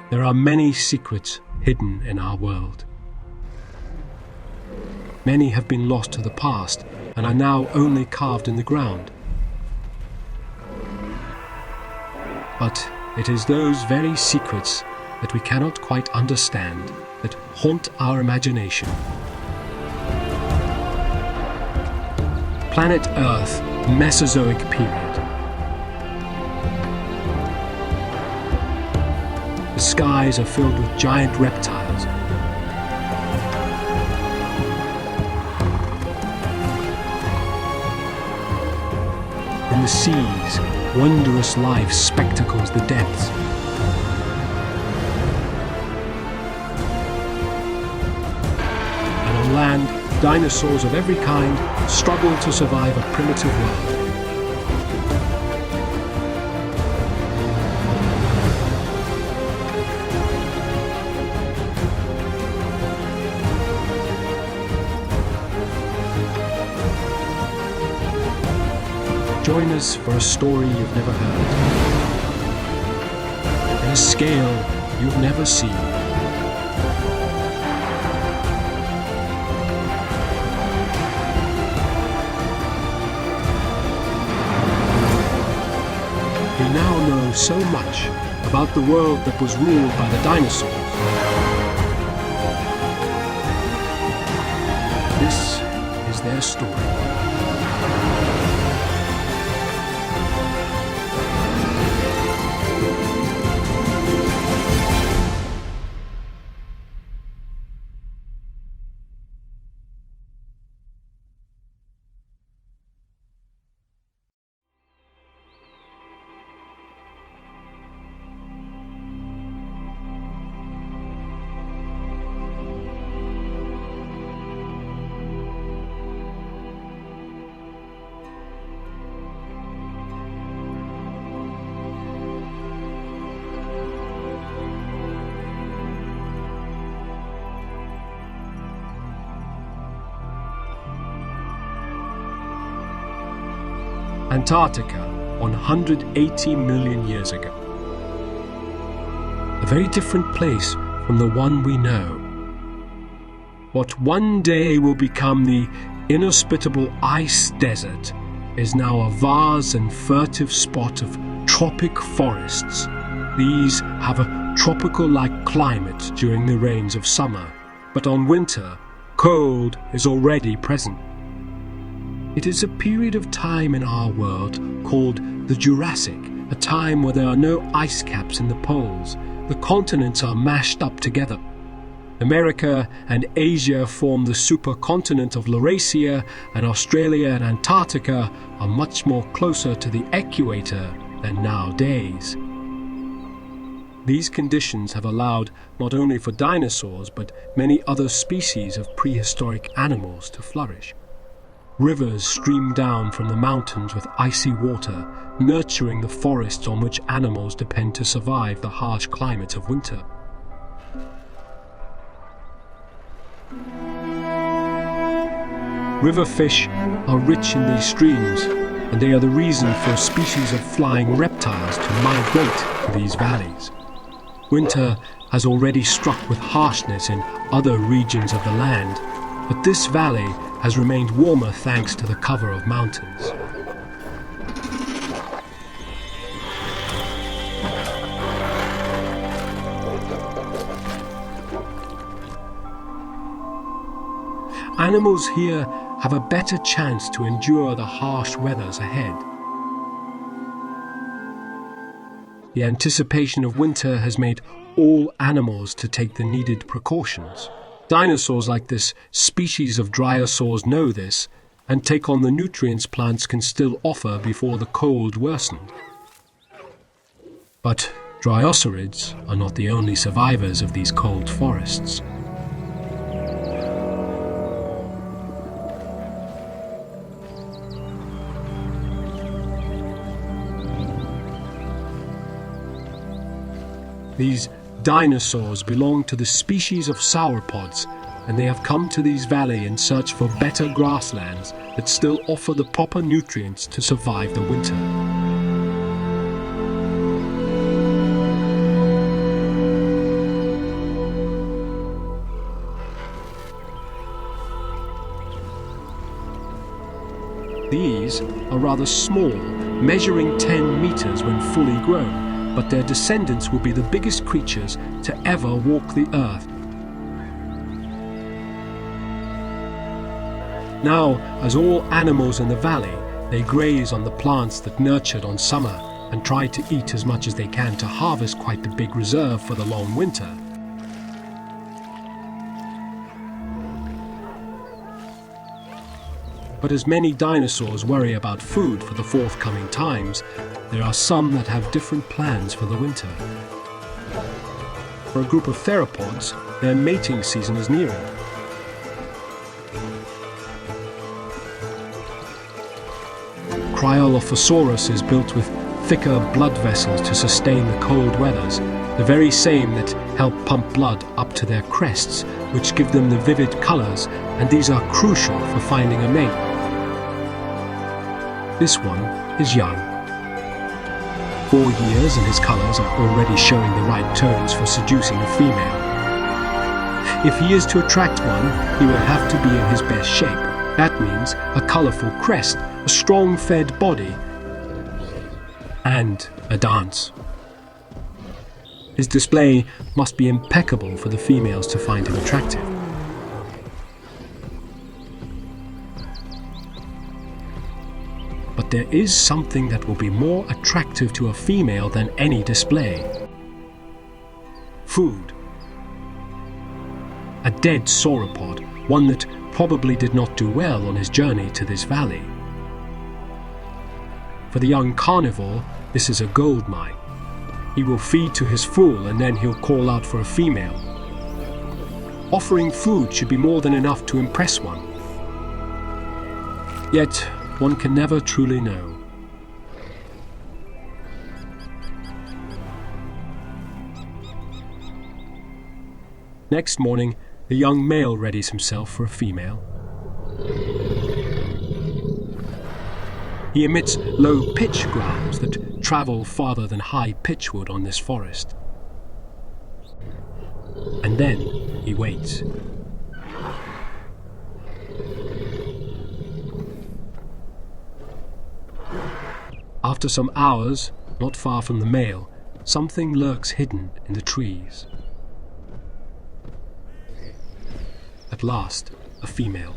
There are many secrets hidden in our world. Many have been lost to the past and are now only carved in the ground. But it is those very secrets that we cannot quite understand that haunt our imagination. Planet Earth, Mesozoic period. The skies are filled with giant reptiles. In the seas, wondrous life spectacles the depths. And on land, dinosaurs of every kind struggle to survive a primitive world. Join us for a story you've never heard, in a scale you've never seen. We now know so much about the world that was ruled by the dinosaurs. This is their story. Antarctica, 180 million years ago. A very different place from the one we know. What one day will become the inhospitable ice desert is now a vast and furtive spot of tropic forests. These have a tropical-like climate during the rains of summer, but on winter, cold is already present. It is a period of time in our world called the Jurassic, a time where there are no ice caps in the poles. The continents are mashed up together. America and Asia form the supercontinent of Laurasia, and Australia and Antarctica are much more closer to the equator than nowadays. These conditions have allowed not only for dinosaurs but many other species of prehistoric animals to flourish. Rivers stream down from the mountains with icy water, nurturing the forests on which animals depend to survive the harsh climate of winter. River fish are rich in these streams, and they are the reason for species of flying reptiles to migrate to these valleys. Winter has already struck with harshness in other regions of the land, but this valley has remained warmer thanks to the cover of mountains. Animals here have a better chance to endure the harsh weathers ahead. The anticipation of winter has made all animals to take the needed precautions. Dinosaurs like this species of dryosaurs know this and take on the nutrients plants can still offer before the cold worsened. But dryosaurids are not the only survivors of these cold forests. These dinosaurs belong to the species of sauropods, and they have come to these valleys in search for better grasslands that still offer the proper nutrients to survive the winter. These are rather small, measuring 10 meters when fully grown, but their descendants will be the biggest creatures to ever walk the earth. Now, as all animals in the valley, they graze on the plants that nurtured on summer and try to eat as much as they can to harvest quite the big reserve for the long winter. But as many dinosaurs worry about food for the forthcoming times, there are some that have different plans for the winter. For a group of theropods, their mating season is nearing. Cryolophosaurus is built with thicker blood vessels to sustain the cold weathers, the very same that help pump blood up to their crests, which give them the vivid colors, and these are crucial for finding a mate. This one is young. 4 years and his colors are already showing the right tones for seducing a female. If he is to attract one, he will have to be in his best shape. That means a colorful crest, a strong-fed body, and a dance. His display must be impeccable for the females to find him attractive. But there is something that will be more attractive to a female than any display. Food. A dead sauropod, one that probably did not do well on his journey to this valley. For the young carnivore, this is a gold mine. He will feed to his full and then he'll call out for a female. Offering food should be more than enough to impress one. Yet, one can never truly know. Next morning, the young male readies himself for a female. He emits low pitch growls that travel farther than high pitch would on this forest. And then he waits. After some hours, not far from the male, something lurks hidden in the trees. At last, a female.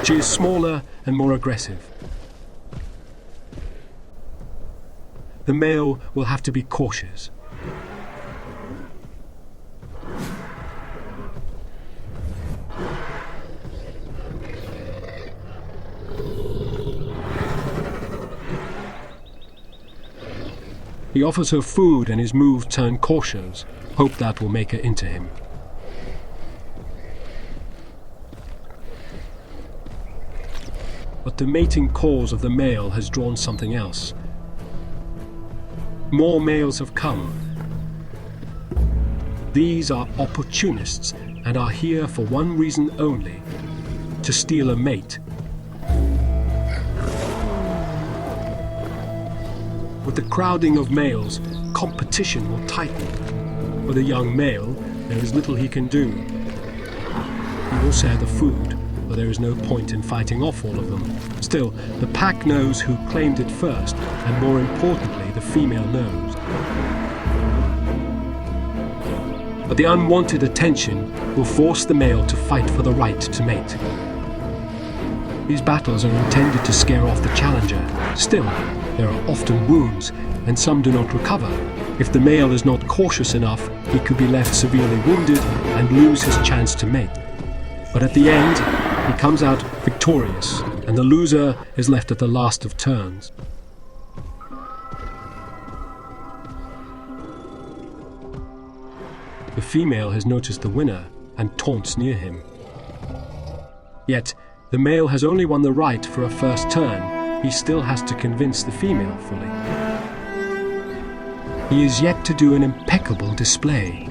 She is smaller and more aggressive. The male will have to be cautious. He offers her food and his moves turn cautious, hope that will make her into him. But the mating calls of the male has drawn something else. More males have come. These are opportunists and are here for one reason only: to steal a mate. With the crowding of males, competition will tighten. For the young male, there is little he can do. He will share the food, but there is no point in fighting off all of them. Still, the pack knows who claimed it first, and more importantly, the female knows. But the unwanted attention will force the male to fight for the right to mate. These battles are intended to scare off the challenger. Still, there are often wounds, and some do not recover. If the male is not cautious enough, he could be left severely wounded and lose his chance to mate. But at the end, he comes out victorious, and the loser is left at the last of turns. The female has noticed the winner and taunts near him. Yet, the male has only won the right for a first turn. He still has to convince the female fully. He is yet to do an impeccable display.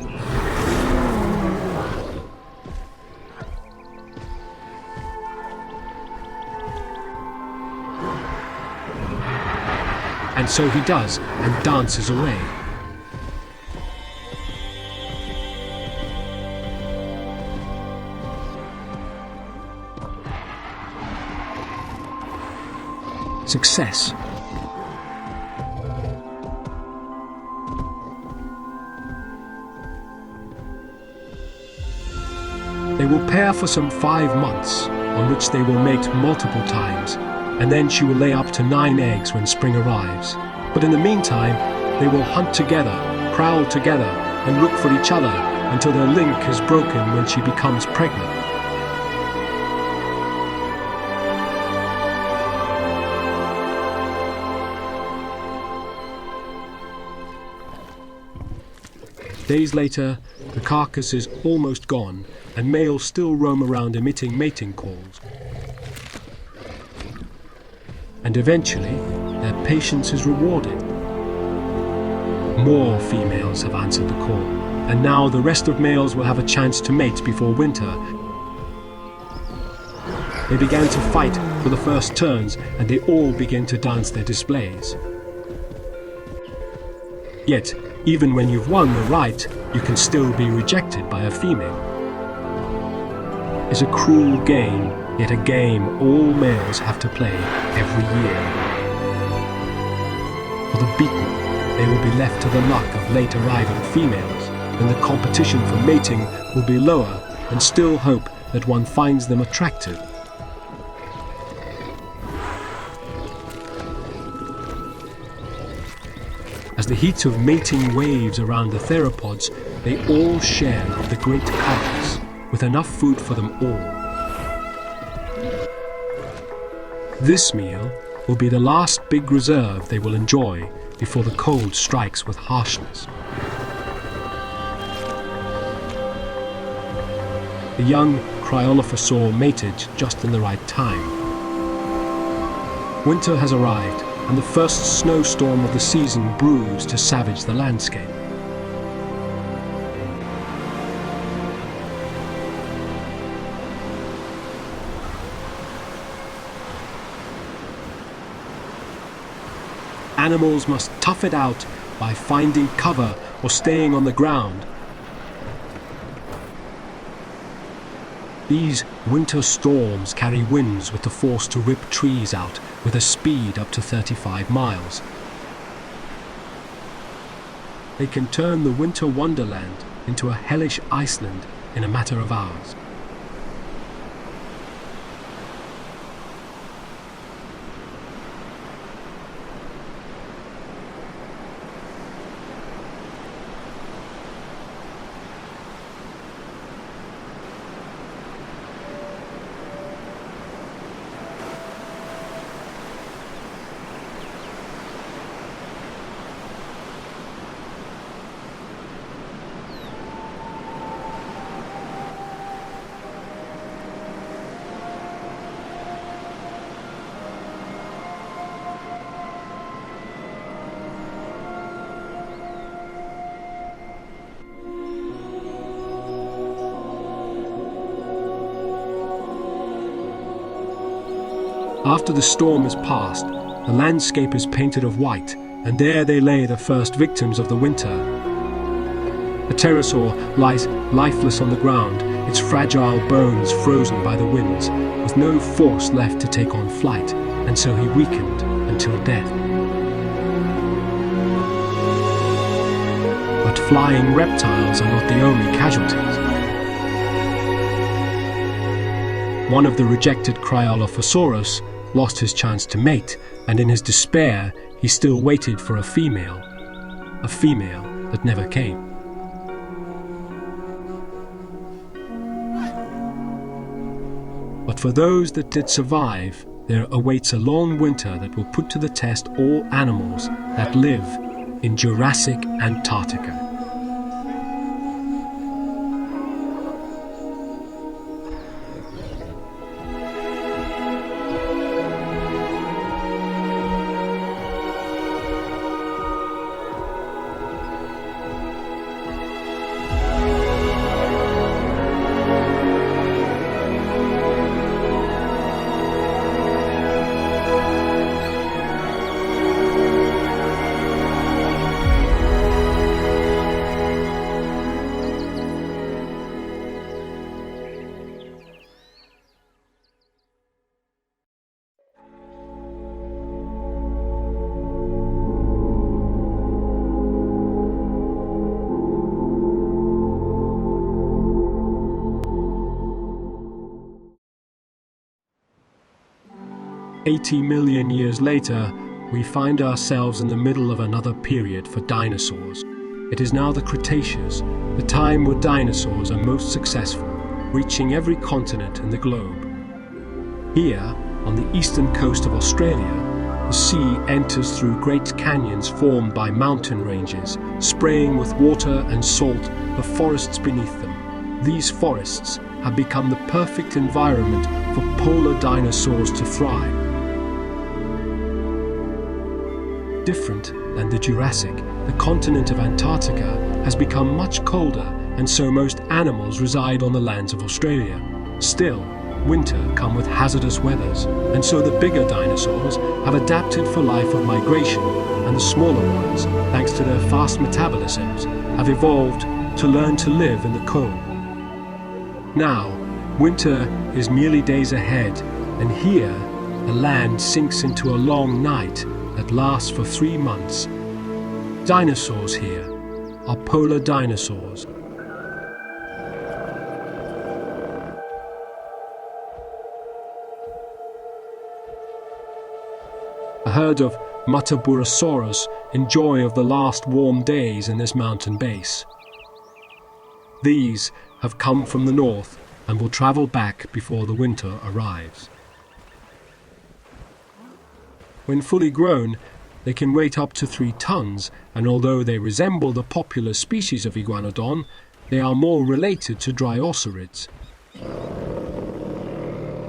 And so he does, and dances away. success. They will pair for some 5 months, on which they will mate multiple times, and then she will lay up to 9 eggs when spring arrives. But in the meantime, they will hunt together, prowl together, and look for each other until their link is broken when she becomes pregnant. Days later, the carcass is almost gone, and males still roam around emitting mating calls. And eventually, their patience is rewarded. More females have answered the call, and now the rest of males will have a chance to mate before winter. They began to fight for the first turns, and they all begin to dance their displays. Yet, even when you've won the right, you can still be rejected by a female. It's a cruel game, yet a game all males have to play every year. For the beaten, they will be left to the luck of late arriving females, and the competition for mating will be lower, and still hope that one finds them attractive. As the heat of mating waves around the theropods, they all share the great carcass, with enough food for them all. This meal will be the last big reserve they will enjoy before the cold strikes with harshness. The young cryolophosaur mated just in the right time. Winter has arrived, and the first snowstorm of the season brews to savage the landscape. Animals must tough it out by finding cover or staying on the ground. These winter storms carry winds with the force to rip trees out with a speed up to 35 miles. They can turn the winter wonderland into a hellish Iceland in a matter of hours. After the storm has passed, the landscape is painted of white, and there they lay the first victims of the winter. The pterosaur lies lifeless on the ground, its fragile bones frozen by the winds, with no force left to take on flight, and so he weakened until death. But flying reptiles are not the only casualties. One of the rejected Cryolophosaurus lost his chance to mate, and in his despair he still waited for a female that never came. But for those that did survive, there awaits a long winter that will put to the test all animals that live in Jurassic Antarctica. 80 million years later, we find ourselves in the middle of another period for dinosaurs. It is now the Cretaceous, the time where dinosaurs are most successful, reaching every continent in the globe. Here, on the eastern coast of Australia, the sea enters through great canyons formed by mountain ranges, spraying with water and salt the forests beneath them. These forests have become the perfect environment for polar dinosaurs to thrive. Different than the Jurassic, the continent of Antarctica has become much colder, and so most animals reside on the lands of Australia. Still, winter comes with hazardous weathers, and so the bigger dinosaurs have adapted for life of migration, and the smaller ones, thanks to their fast metabolisms, have evolved to learn to live in the cold. Now, winter is merely days ahead, and here the land sinks into a long night that lasts for 3 months. Dinosaurs here are polar dinosaurs. A herd of Mataburosaurus enjoy of the last warm days in this mountain base. These have come from the north and will travel back before the winter arrives. When fully grown, they can weigh up to 3 tons, and although they resemble the popular species of iguanodon, they are more related to dryosaurids.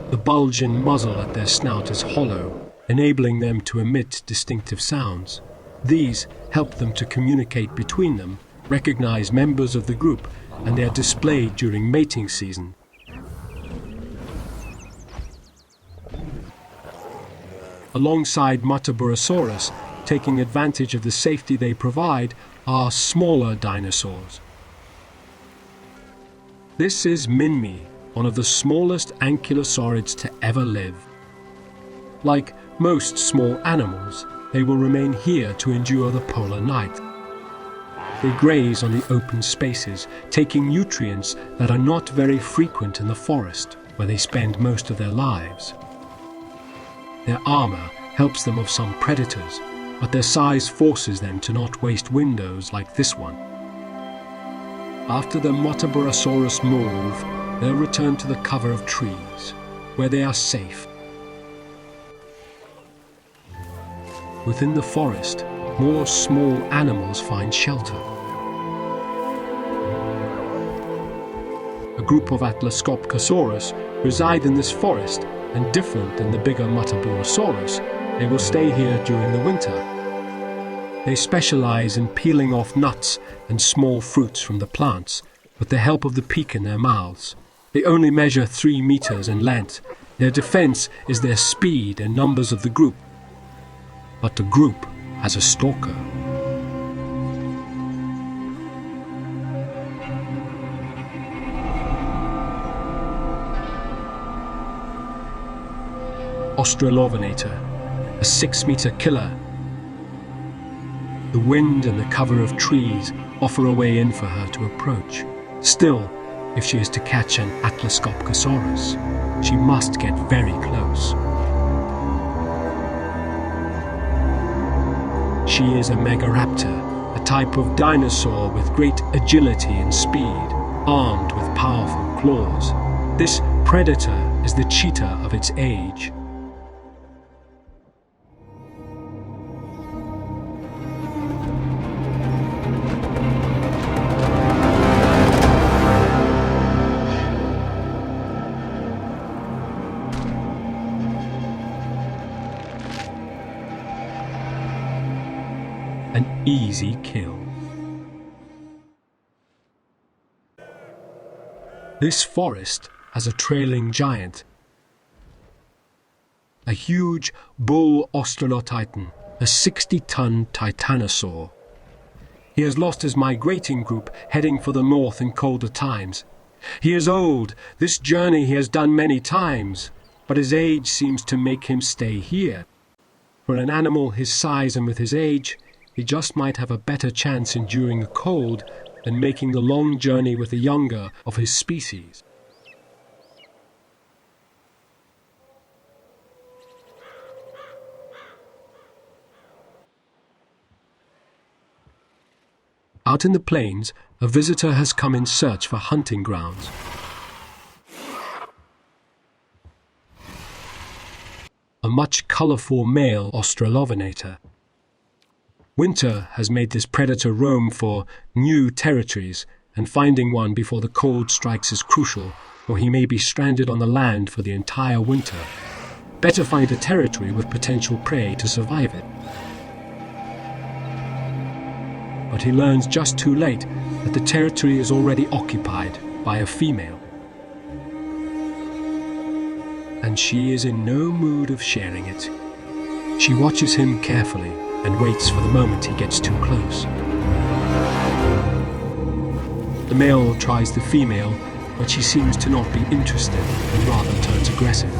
The bulging muzzle at their snout is hollow, enabling them to emit distinctive sounds. These help them to communicate between them, recognize members of the group, and they are displayed during mating season. Alongside Mataburosaurus, taking advantage of the safety they provide, are smaller dinosaurs. This is Minmi, one of the smallest ankylosaurids to ever live. Like most small animals, they will remain here to endure the polar night. They graze on the open spaces, taking nutrients that are not very frequent in the forest, where they spend most of their lives. Their armor helps them of some predators, but their size forces them to not waste windows like this one. After the Mataburosaurus move, they'll return to the cover of trees, where they are safe. Within the forest, more small animals find shelter. A group of Atlascoplosaurus reside in this forest, and different than the bigger Mataburosaurus, they will stay here during the winter. They specialize in peeling off nuts and small fruits from the plants, with the help of the beak in their mouths. They only measure 3 meters in length. Their defense is their speed and numbers of the group. But the group has a stalker. Australovenator, a 6-meter killer. The wind and the cover of trees offer a way in for her to approach. Still, if she is to catch an Atlascoplosaurus, she must get very close. She is a Megaraptor, a type of dinosaur with great agility and speed, armed with powerful claws. This predator is the cheetah of its age. An easy kill. This forest has a trailing giant, a huge bull australotitan, a 60-ton titanosaur. He has lost his migrating group, heading for the north in colder times. He is old. This journey he has done many times, but his age seems to make him stay here. For an animal his size and with his age, he just might have a better chance enduring the cold than making the long journey with the younger of his species. Out in the plains, a visitor has come in search for hunting grounds. A much colorful male Australopithecus. Winter has made this predator roam for new territories, and finding one before the cold strikes is crucial, or he may be stranded on the land for the entire winter. Better find a territory with potential prey to survive it. But he learns just too late that the territory is already occupied by a female. And she is in no mood of sharing it. She watches him carefully and waits for the moment he gets too close. The male tries the female, but she seems to not be interested and rather turns aggressive.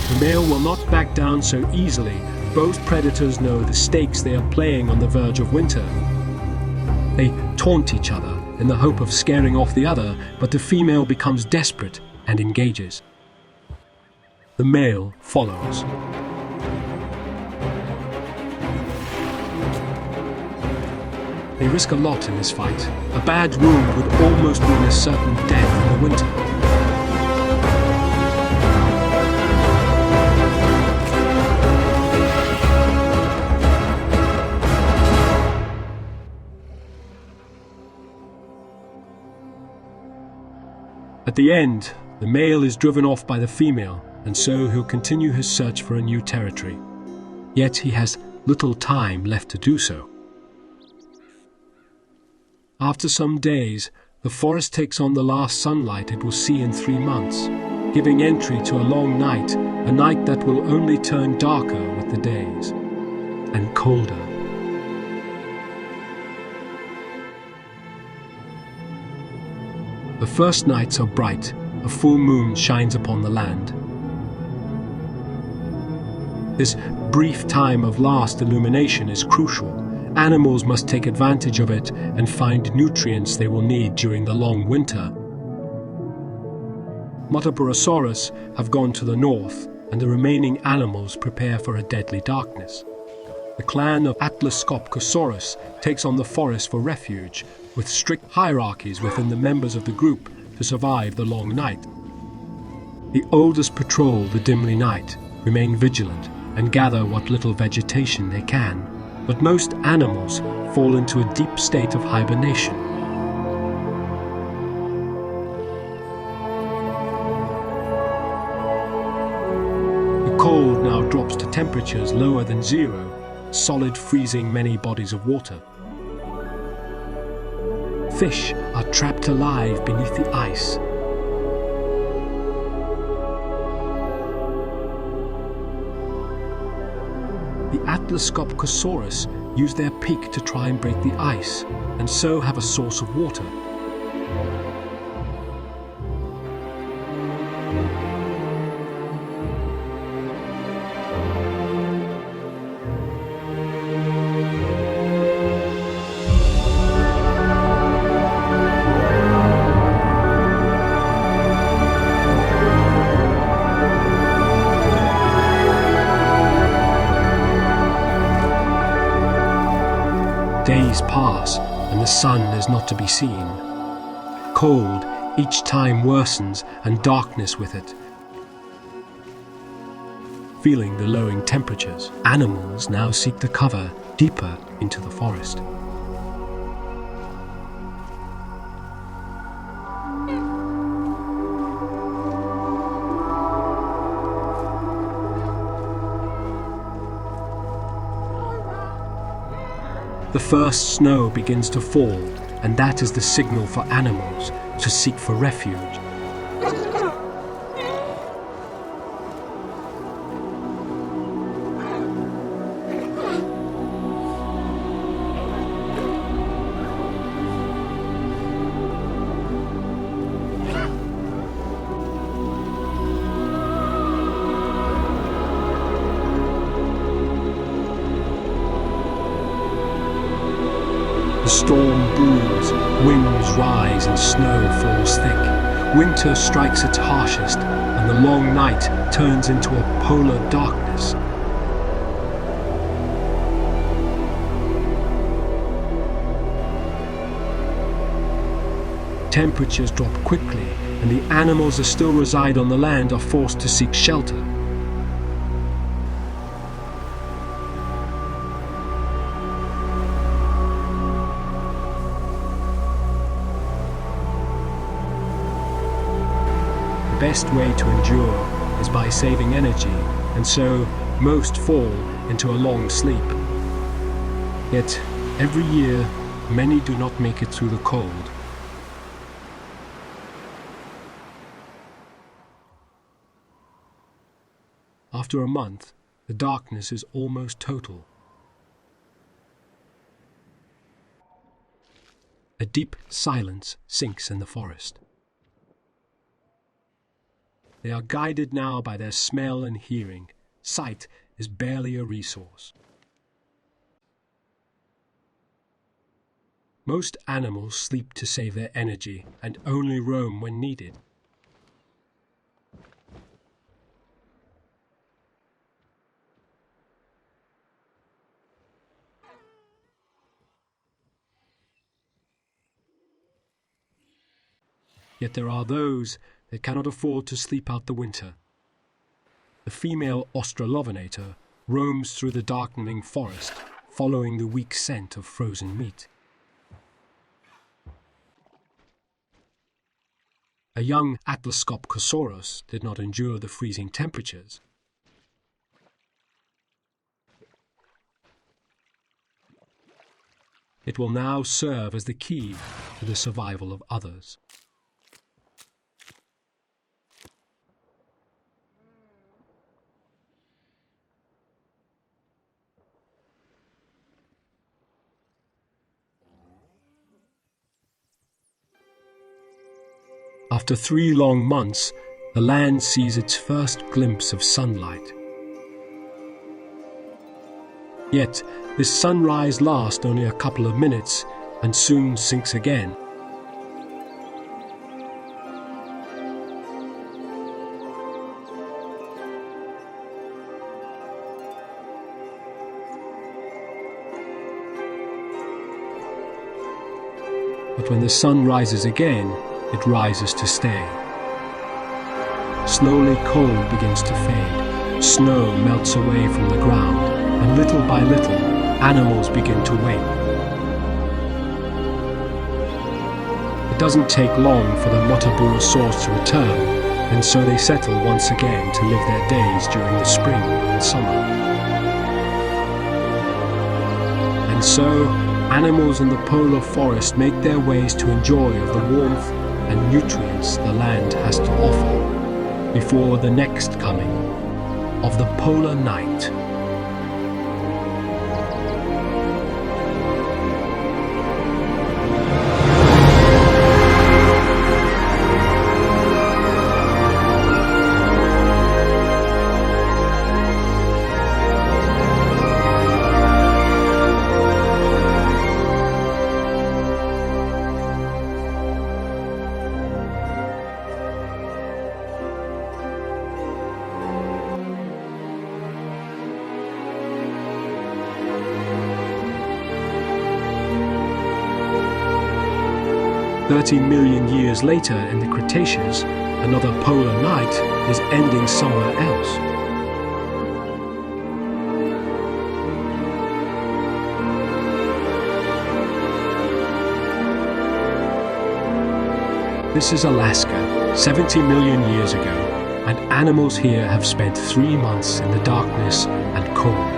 The male will not back down so easily. Both predators know the stakes they are playing on the verge of winter. They taunt each other in the hope of scaring off the other, but the female becomes desperate and engages. The male follows. They risk a lot in this fight. A bad wound would almost mean a certain death in the winter. At the end, the male is driven off by the female, and so he'll continue his search for a new territory. Yet he has little time left to do so. After some days, the forest takes on the last sunlight it will see in 3 months, giving entry to a long night, a night that will only turn darker with the days, and colder. The first nights are bright. A full moon shines upon the land. This brief time of last illumination is crucial. Animals must take advantage of it and find nutrients they will need during the long winter. Motoburosaurus have gone to the north, and the remaining animals prepare for a deadly darkness. The clan of Atlascopcosaurus takes on the forest for refuge, with strict hierarchies within the members of the group to survive the long night. The oldest patrol the dimly night, remain vigilant, and gather what little vegetation they can, but most animals fall into a deep state of hibernation. The cold now drops to temperatures lower than 0, solid freezing many bodies of water. Fish are trapped alive beneath the ice. The Atlascopcosaurus use their beak to try and break the ice, and so have a source of water. Days pass, and the sun is not to be seen. Cold each time worsens, and darkness with it. Feeling the lowering temperatures, animals now seek the cover deeper into the forest. The first snow begins to fall, and that is the signal for animals to seek for refuge. The storm brews, winds rise and snow falls thick. Winter strikes its harshest, and the long night turns into a polar darkness. temperatures drop quickly and the animals that still reside on the land are forced to seek shelter. The best way to endure is by saving energy, and so most fall into a long sleep. Yet every year many do not make it through the cold. After a month, the darkness is almost total. A deep silence sinks in the forest. They are guided now by their smell and hearing. Sight is barely a resource. Most animals sleep to save their energy and only roam when needed. Yet there are those that cannot afford to sleep out the winter. The female Australovenator roams through the darkening forest, following the weak scent of frozen meat. A young Atlascopcosaurus did not endure the freezing temperatures. It will now serve as the key to the survival of others. After 3 long months, the land sees its first glimpse of sunlight. Yet, this sunrise lasts only a couple of minutes and soon sinks again. But when the sun rises again, it rises to stay. Slowly cold begins to fade, snow melts away from the ground, and little by little, animals begin to wake. It doesn't take long for the Motaburosaurs to return, and so they settle once again to live their days during the spring and summer. And so, animals in the polar forest make their ways to enjoy of the warmth and nutrients the land has to offer before the next coming of the polar night. "30 million years later in the Cretaceous, another polar night is ending somewhere else. This is Alaska, 70 million years ago, and animals here have spent 3 months in the darkness and cold.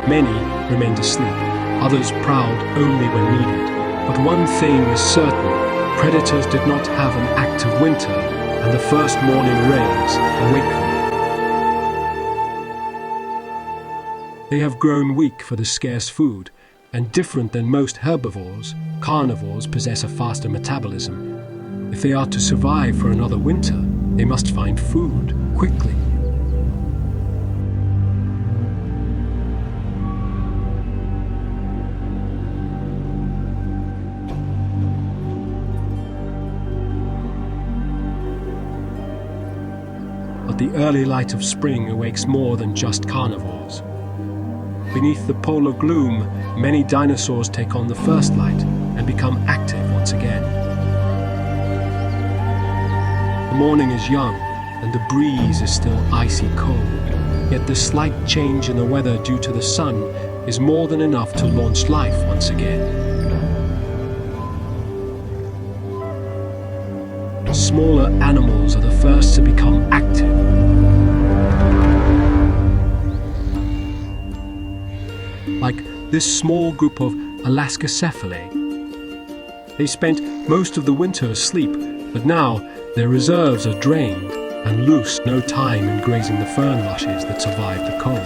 Many remained asleep, others prowled only when needed. But one thing is certain, predators did not have an active winter, and the first morning rays awake them. They have grown weak for the scarce food, and different than most herbivores, carnivores possess a faster metabolism. If they are to survive for another winter, they must find food quickly. But the early light of spring awakes more than just carnivores. Beneath the polar gloom, many dinosaurs take on the first light and become active once again. The morning is young, and the breeze is still icy cold. Yet the slight change in the weather due to the sun is more than enough to launch life once again. Smaller animals are the first to become active. Like this small group of Alaskacephalae. They spent most of the winter asleep, but now their reserves are drained and lose no time in grazing the fern lushes that survive the cold.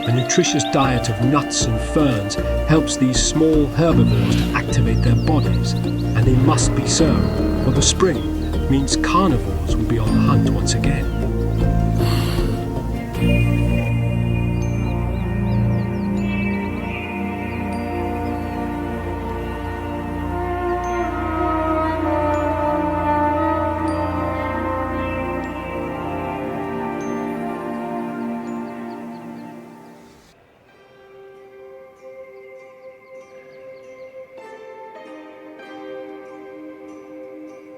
A nutritious diet of nuts and ferns helps these small herbivores to activate their bodies, and they must be so, for the spring means carnivores will be on the hunt once again.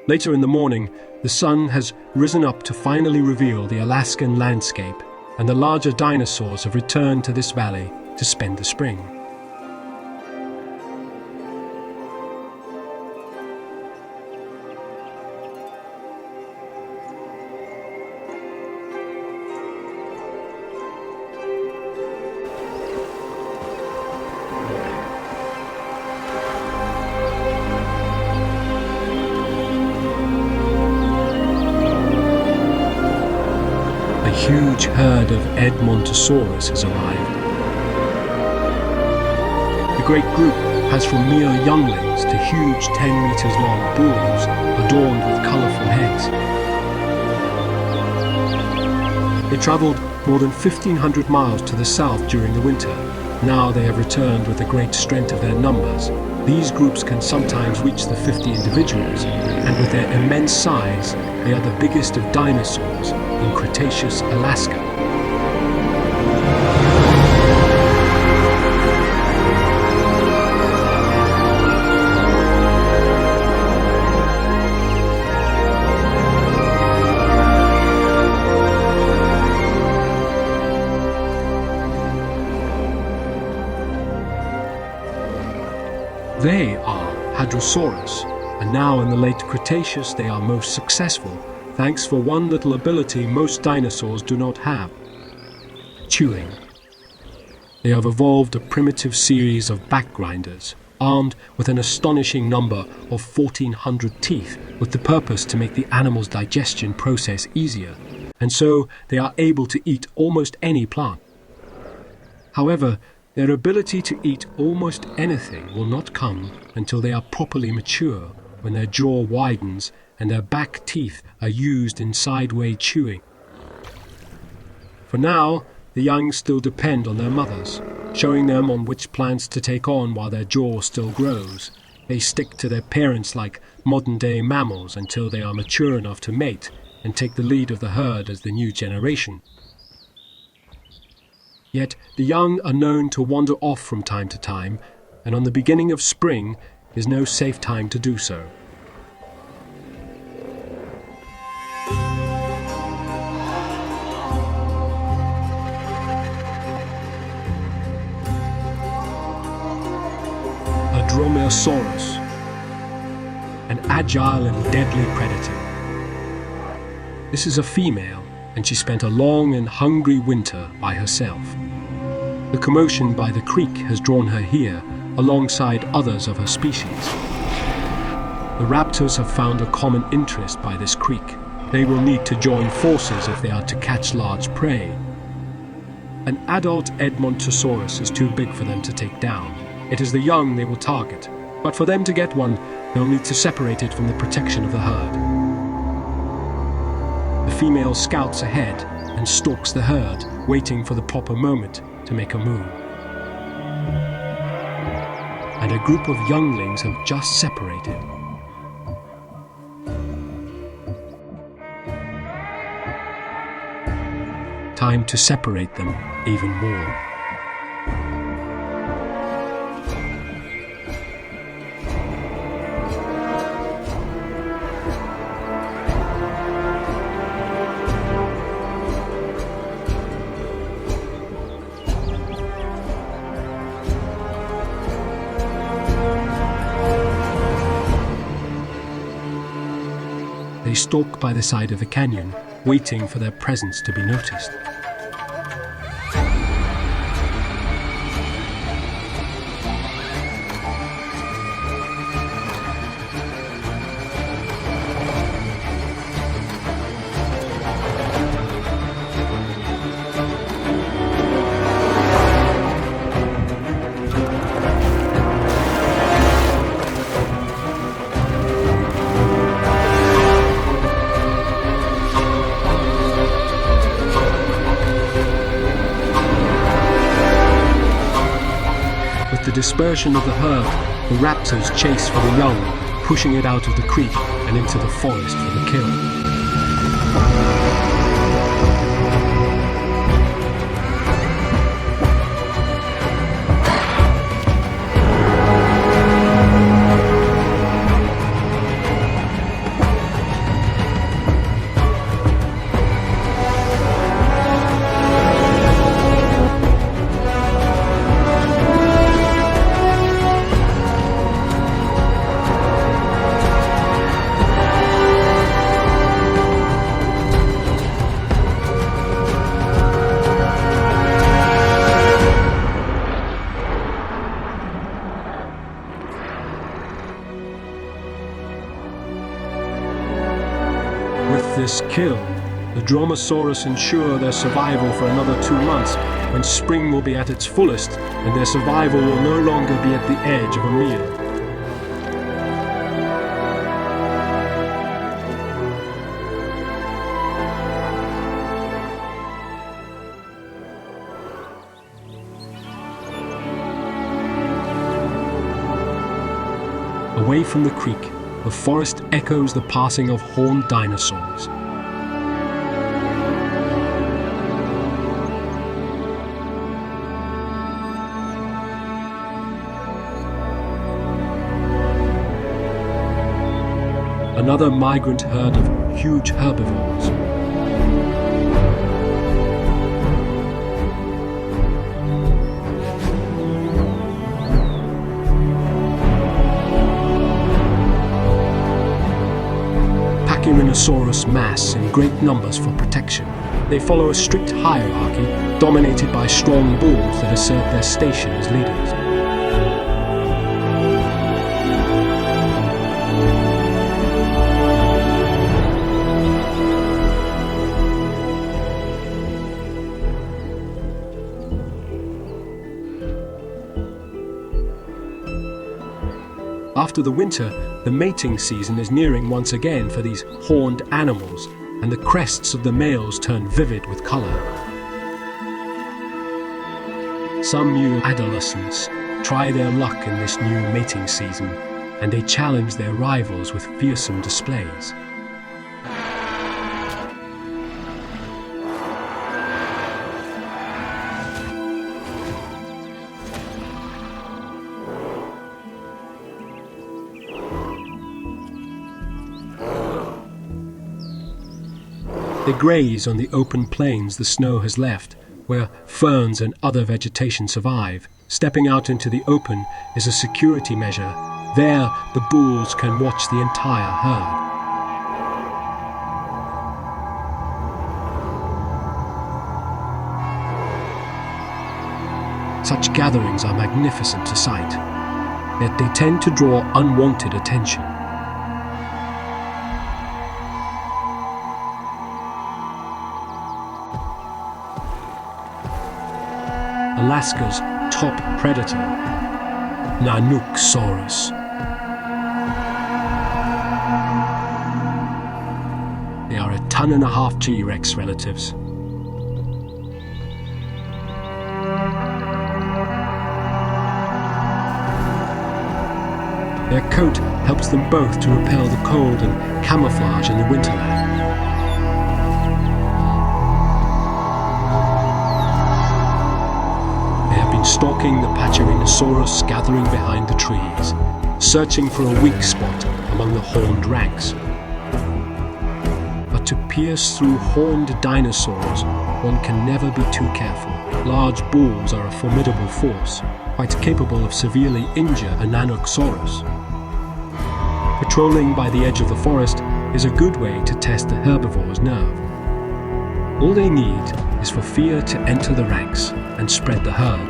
Later in the morning, the sun has risen up to finally reveal the Alaskan landscape, and the larger dinosaurs have returned to this valley to spend the spring. A huge herd of Edmontosaurus has arrived. The great group has from mere younglings to huge 10 meters long bulls adorned with colorful heads. They traveled more than 1,500 miles to the south during the winter. Now they have returned with the great strength of their numbers. These groups can sometimes reach the 50 individuals, and with their immense size, they are the biggest of dinosaurs in Cretaceous Alaska. They are Hadrosaurus, and now in the late Cretaceous they are most successful, thanks for one little ability most dinosaurs do not have: chewing. They have evolved a primitive series of back grinders, armed with an astonishing number of 1,400 teeth, with the purpose to make the animal's digestion process easier, and so they are able to eat almost any plant. However, their ability to eat almost anything will not come until they are properly mature, when their jaw widens and their back teeth are used in sideway chewing. For now, the young still depend on their mothers, showing them on which plants to take on while their jaw still grows. They stick to their parents like modern-day mammals until they are mature enough to mate and take the lead of the herd as the new generation. Yet the young are known to wander off from time to time, and on the beginning of spring is no safe time to do so. A Dromaeosaurus, an agile and deadly predator. This is a female, and she spent a long and hungry winter by herself. The commotion by the creek has drawn her here, alongside others of her species. The raptors have found a common interest by this creek. They will need to join forces if they are to catch large prey. An adult Edmontosaurus is too big for them to take down. It is the young they will target, but for them to get one, they'll need to separate it from the protection of the herd. The female scouts ahead and stalks the herd, waiting for the proper moment to make a move. And a group of younglings have just separated. Time to separate them even more. They stalk by the side of the canyon, waiting for their presence to be noticed. With the dispersion of the herd, the raptors chase for the young, pushing it out of the creek and into the forest for the kill. With this kill, the Dromaeosaurus ensure their survival for another 2 months, when spring will be at its fullest and their survival will no longer be at the edge of a meal. Away from the creek, the forest echoes the passing of horned dinosaurs. Another migrant herd of huge herbivores. Pachyrhinosaurus mass in great numbers for protection. They follow a strict hierarchy dominated by strong bulls that assert their station as leaders. After the winter, the mating season is nearing once again for these horned animals, and the crests of the males turn vivid with color. Some new adolescents try their luck in this new mating season, and they challenge their rivals with fearsome displays. They graze on the open plains the snow has left, where ferns and other vegetation survive. Stepping out into the open is a security measure. There, the bulls can watch the entire herd. Such gatherings are magnificent to sight, yet they tend to draw unwanted attention. Alaska's top predator, Nanooksaurus. They are 1.5 ton T-Rex relatives. Their coat helps them both to repel the cold and camouflage in the winterland. Stalking the Pachyrhinosaurus gathering behind the trees, searching for a weak spot among the horned ranks. But to pierce through horned dinosaurs, one can never be too careful. Large bulls are a formidable force, quite capable of severely injure a Nanooksaurus. Patrolling by the edge of the forest, is a good way to test the herbivore's nerve. All they need is for fear to enter the ranks and spread the herd.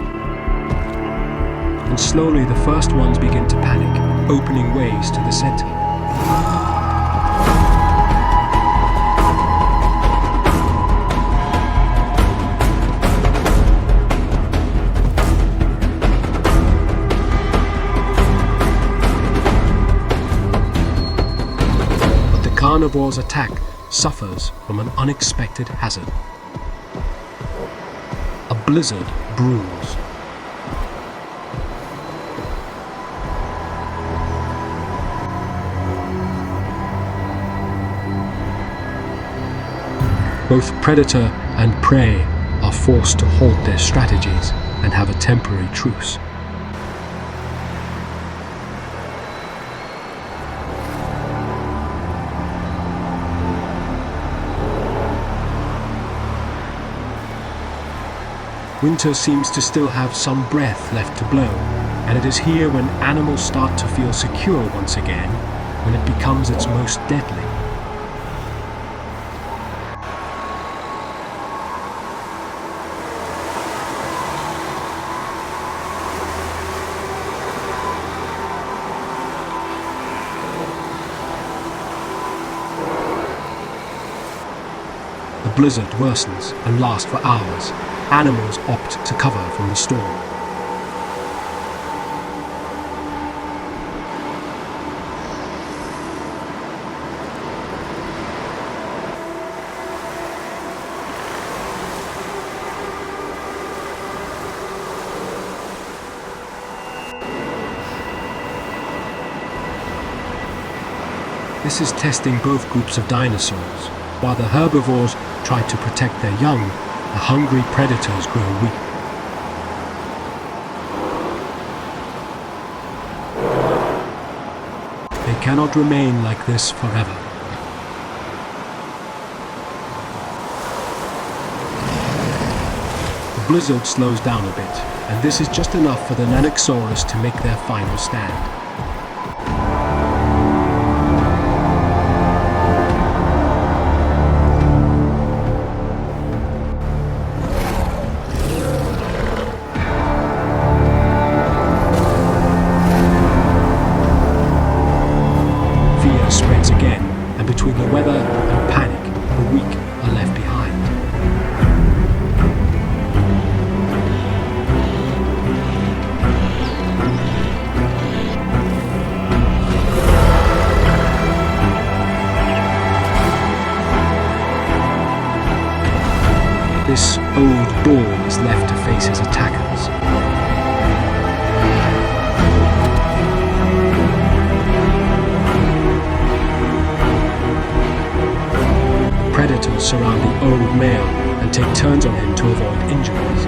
And slowly the first ones begin to panic, opening ways to the center. But the carnivore's attack suffers from an unexpected hazard. A blizzard brews. Both predator and prey are forced to halt their strategies and have a temporary truce. Winter seems to still have some breath left to blow, and it is here when animals start to feel secure once again, when it becomes its most deadly. The blizzard worsens and lasts for hours. Animals opt to cover from the storm. This is testing both groups of dinosaurs. While the herbivores try to protect their young, the hungry predators grow weak. They cannot remain like this forever. The blizzard slows down a bit, and this is just enough for the Nanosaurus to make their final stand. Spreads again, and between the weather and panic, the weak are left behind. This old bull is left to face his attackers. Predators surround the old male and take turns on him to avoid injuries.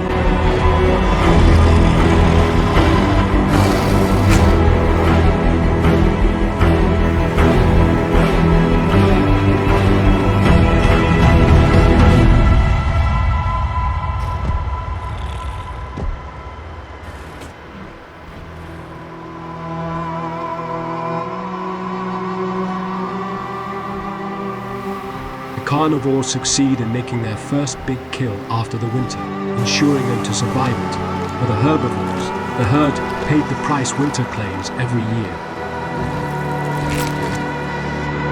Carnivores succeed in making their first big kill after the winter, ensuring them to survive it. For the herbivores, the herd paid the price winter claims every year.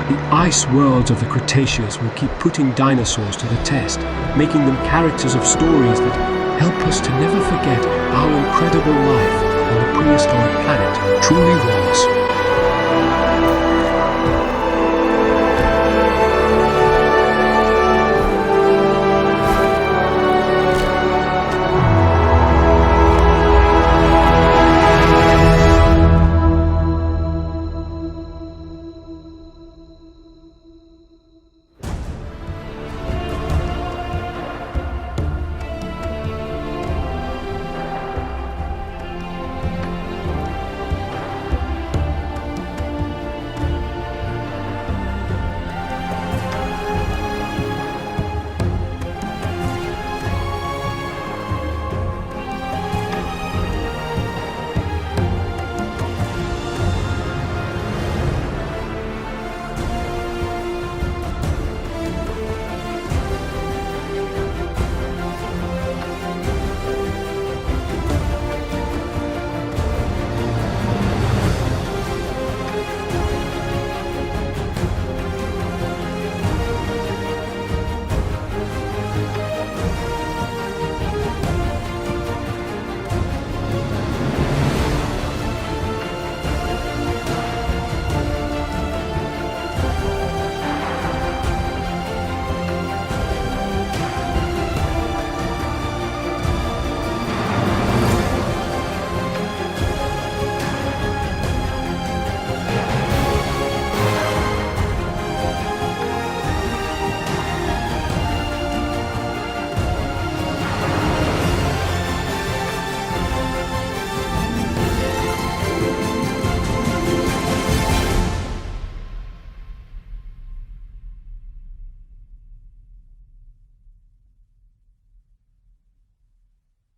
The ice worlds of the Cretaceous will keep putting dinosaurs to the test, making them characters of stories that help us to never forget how incredible life on the prehistoric planet truly was.